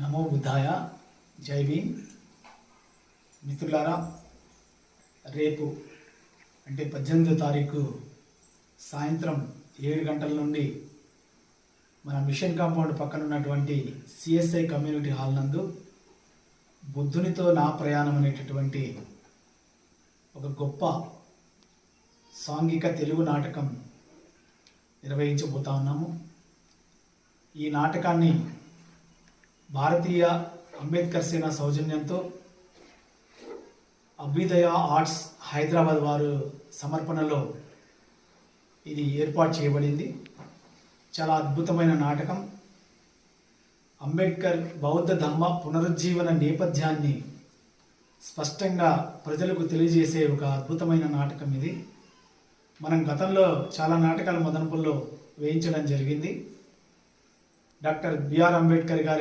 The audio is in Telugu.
నమో బుద్ధాయ. జై భీమ్. మిత్రులారా, రేపు అంటే 18వ తారీఖు సాయంత్రం 7 గంటల నుండి మన మిషన్ కాంపౌండ్ పక్కన ఉన్నటువంటి సిఎస్ఐ కమ్యూనిటీ హాల్ నందు బుద్ధునితో నా ప్రయాణం అనేటటువంటి ఒక గొప్ప సాంఘిక తెలుగు నాటకం నిర్వహించబోతా ఉన్నాము. ఈ నాటకాన్ని భారతీయ అంబేద్కర్ సేన సౌజన్యంతో అభ్యుదయ ఆర్ట్స్ హైదరాబాద్ వారు సమర్పణలో ఇది ఏర్పాటు చేయబడింది. చాలా అద్భుతమైన నాటకం. అంబేద్కర్ బౌద్ధ ధర్మ పునరుజ్జీవన నేపథ్యాన్ని స్పష్టంగా ప్రజలకు తెలియజేసే ఒక అద్భుతమైన నాటకం ఇది. మనం గతంలో చాలా నాటకాలు మదనపల్లిలో వేయించడం జరిగింది. డాక్టర్ బిఆర్ అంబేద్కర్ గారి